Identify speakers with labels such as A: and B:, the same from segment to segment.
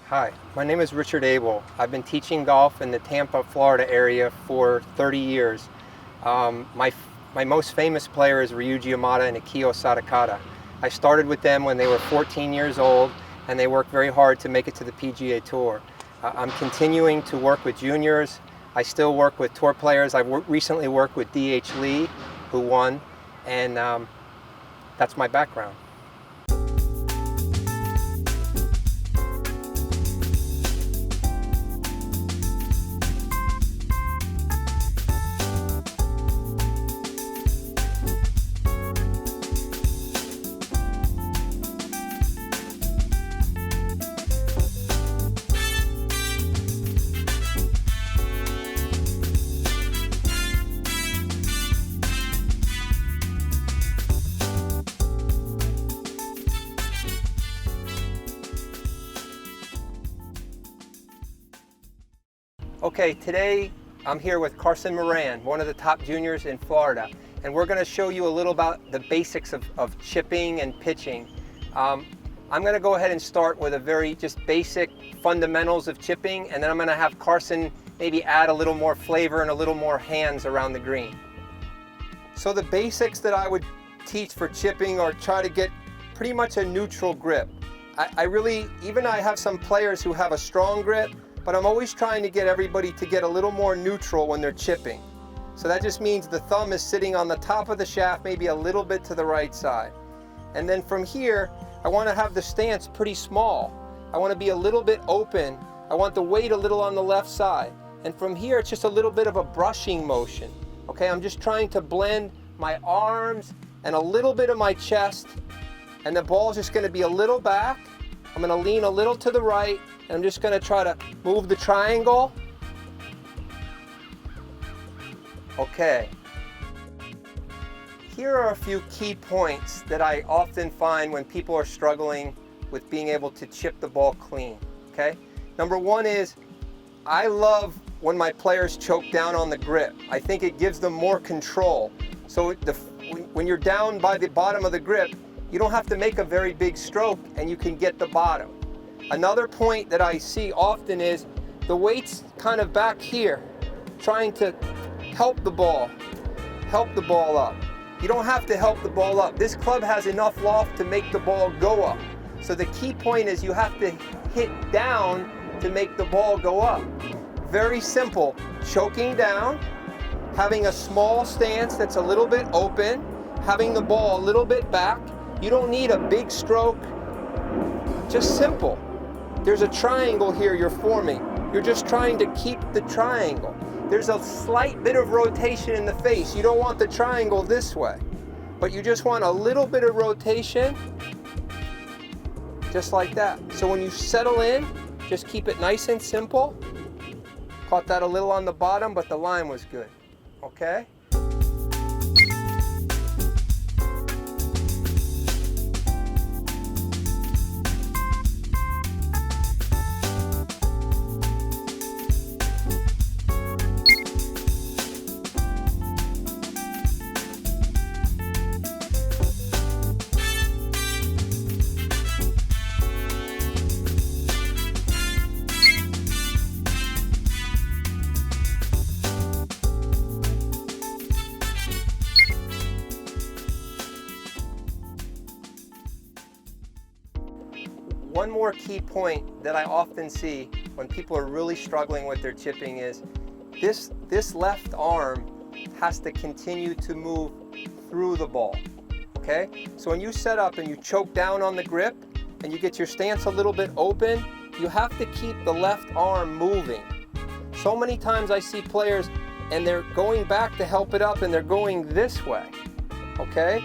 A: Hi, my name is Richard Abel. I've been teaching golf in the Tampa, Florida area for 30 years. My most famous player is Ryuji Yamada and Akio Sadakata. I started with them when they were 14 years old, and they worked very hard to make it to the PGA Tour. I'm continuing to work with juniors. I still work with tour players. I recently worked with D.H. Lee, who won, and that's my background. Okay, today I'm here with Carson Moran, one of the top juniors in Florida, and we're going to show you a little about the basics of chipping and pitching. I'm going to go ahead and start with a very just basic fundamentals of chipping, and then I'm going to have Carson maybe add a little more flavor and a little more hands around the green. So the basics that I would teach for chipping are try to get pretty much a neutral grip. I have some players who have a strong grip, but I'm always trying to get everybody to get a little more neutral when they're chipping. So that just means the thumb is sitting on the top of the shaft, maybe a little bit to the right side. And then from here, I want to have the stance pretty small. I want to be a little bit open. I want the weight a little on the left side. And from here, it's just a little bit of a brushing motion. Okay, I'm just trying to blend my arms and a little bit of my chest, and the ball's just going to be a little back. I'm going to lean a little to the right, and I'm just going to try to move the triangle. Okay. Here are a few key points that I often find when people are struggling with being able to chip the ball clean. Okay? Number one is, I love when my players choke down on the grip. I think it gives them more control. So when you're down by the bottom of the grip, you don't have to make a very big stroke and you can get the bottom. Another point that I see often is the weight's kind of back here, trying to help the ball up. You don't have to help the ball up. This club has enough loft to make the ball go up. So the key point is you have to hit down to make the ball go up. Very simple. Choking down, having a small stance that's a little bit open, having the ball a little bit back. You don't need a big stroke, just simple. There's a triangle here you're forming. You're just trying to keep the triangle. There's a slight bit of rotation in the face. You don't want the triangle this way, but you just want a little bit of rotation, just like that. So when you settle in, just keep it nice and simple. Caught that a little on the bottom, but the line was good, okay? more key point that I often see when people are really struggling with their chipping is this left arm has to continue to move through the ball, okay? So when you set up and you choke down on the grip and you get your stance a little bit open, you have to keep the left arm moving. So many times I see players and they're going back to help it up and they're going this way, okay?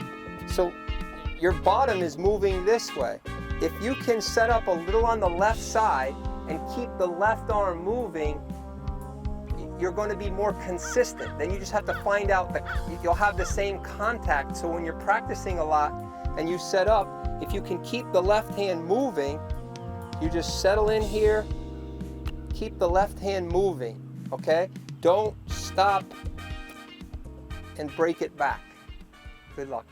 A: So your bottom is moving this way. If you can set up a little on the left side and keep the left arm moving, you're going to be more consistent. Then you just have to find out that you'll have the same contact. So when you're practicing a lot and you set up, if you can keep the left hand moving, you just settle in here, keep the left hand moving, okay? Don't stop and break it back. Good luck.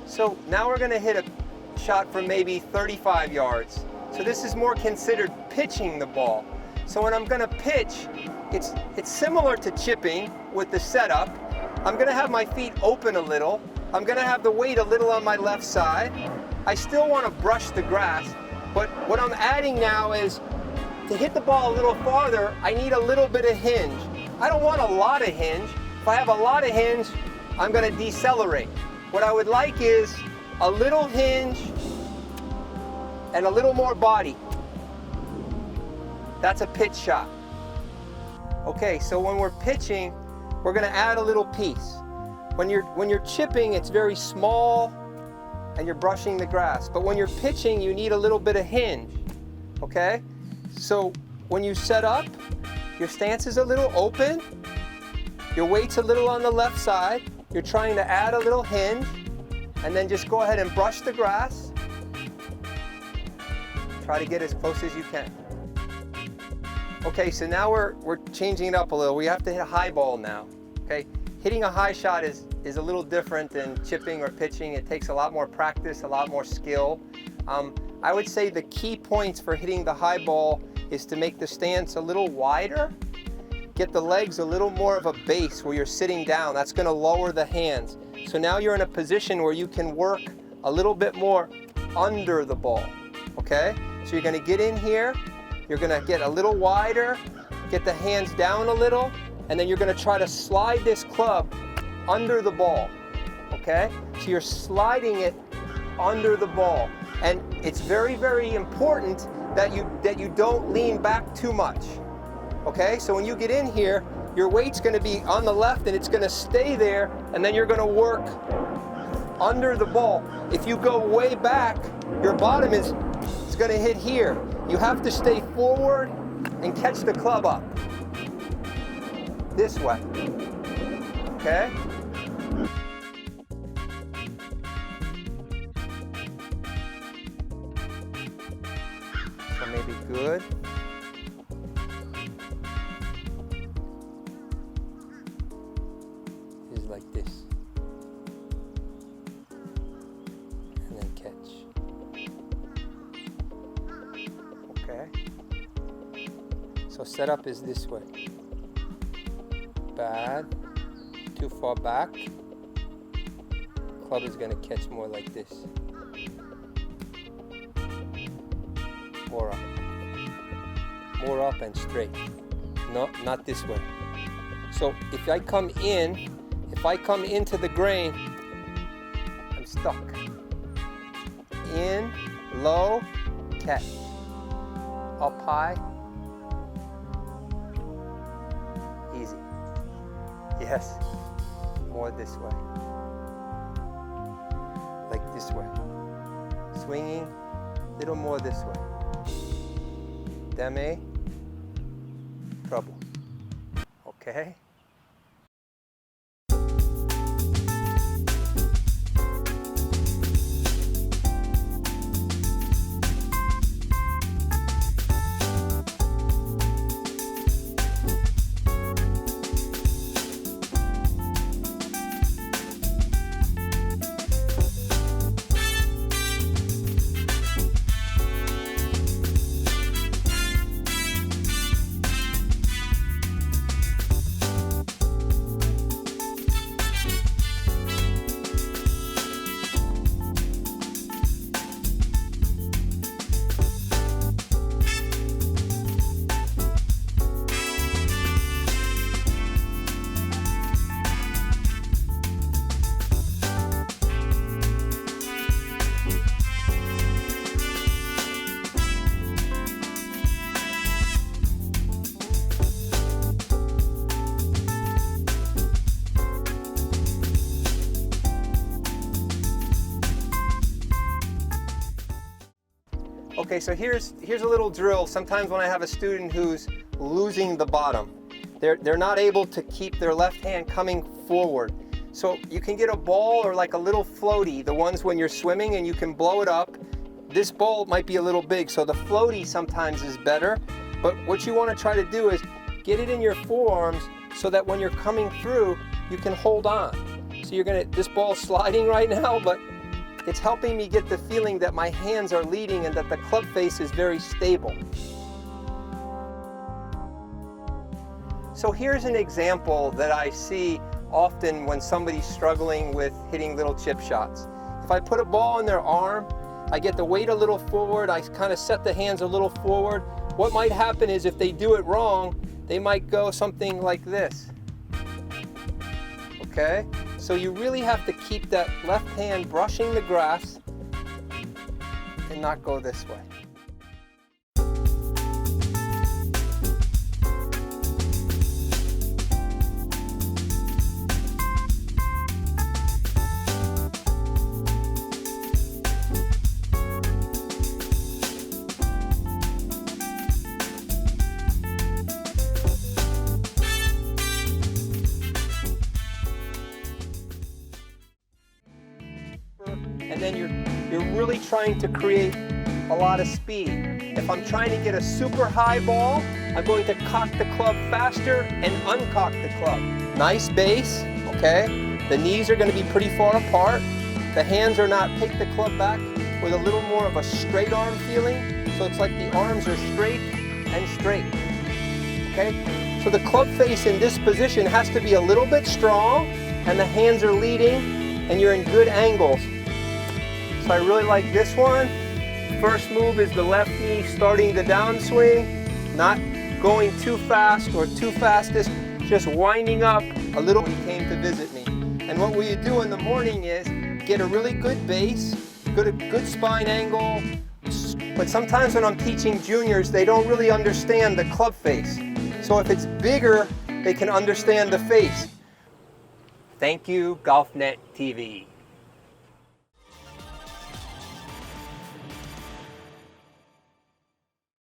A: So now we're going to hit a shot from maybe 35 yards. So this is more considered pitching the ball. So when I'm going to pitch, it's similar to chipping with the setup. I'm going to have my feet open a little. I'm going to have the weight a little on my left side. I still want to brush the grass, but what I'm adding now is to hit the ball a little farther, I need a little bit of hinge. I don't want a lot of hinge. If I have a lot of hinge, I'm going to decelerate. What I would like is a little hinge and a little more body. That's a pitch shot. Okay, so when we're pitching, we're going to add a little piece. When you're chipping, it's very small and you're brushing the grass. But when you're pitching, you need a little bit of hinge. Okay? So when you set up, your stance is a little open. Your weight's a little on the left side. You're trying to add a little hinge, and then just go ahead and brush the grass. Try to get as close as you can. Okay, so now we're changing it up a little. We have to hit a high ball now. Okay, hitting a high shot is a little different than chipping or pitching. It takes a lot more practice, a lot more skill. I would say the key points for hitting the high ball is to make the stance a little wider. Get the legs a little more of a base where you're sitting down. That's going to lower the hands. So now you're in a position where you can work a little bit more under the ball. Okay? So you're going to get in here. You're going to get a little wider, get the hands down a little, and then you're going to try to slide this club under the ball. Okay? So you're sliding it under the ball. And it's very, very important that you don't lean back too much. Okay, so when you get in here, your weight's going to be on the left and it's going to stay there, and then you're going to work under the ball. If you go way back, your bottom is going to hit here. You have to stay forward and catch the club up. This way. Okay? So maybe good. Like this, and then catch. Okay, so setup is this way. Bad, too far back. Club is going to catch more like this. More up and straight. No, not this way. So if I come into the grain, I'm stuck. In, low, catch. Up high, Yes. More this way. Like this way. Swinging, little more this way. Deme, trouble. Okay? Okay, so here's a little drill. Sometimes when I have a student who's losing the bottom, they're not able to keep their left hand coming forward. So you can get a ball or like a little floaty, the ones when you're swimming, and you can blow it up. This ball might be a little big, so the floaty sometimes is better. But what you want to try to do is get it in your forearms so that when you're coming through, you can hold on. So this ball's sliding right now, but it's helping me get the feeling that my hands are leading and that the club face is very stable. So here's an example that I see often when somebody's struggling with hitting little chip shots. If I put a ball in their arm, I get the weight a little forward, I kind of set the hands a little forward. What might happen is if they do it wrong, they might go something like this. Okay? So you really have to keep that left hand brushing the grass and not go this way. And then you're really trying to create a lot of speed. If I'm trying to get a super high ball, I'm going to cock the club faster and uncock the club. Nice base, okay? The knees are going to be pretty far apart. The hands are not, take the club back with a little more of a straight arm feeling. So it's like the arms are straight and straight, okay? So the club face in this position has to be a little bit strong and the hands are leading and you're in good angles. So I really like this one. First move is the left knee starting the downswing, not going too fast or too fast, just winding up a little when he came to visit me. And what we do in the morning is get a really good base, good spine angle, but sometimes when I'm teaching juniors, they don't really understand the club face. So if it's bigger, they can understand the face. Thank you, GOLF NeT TV.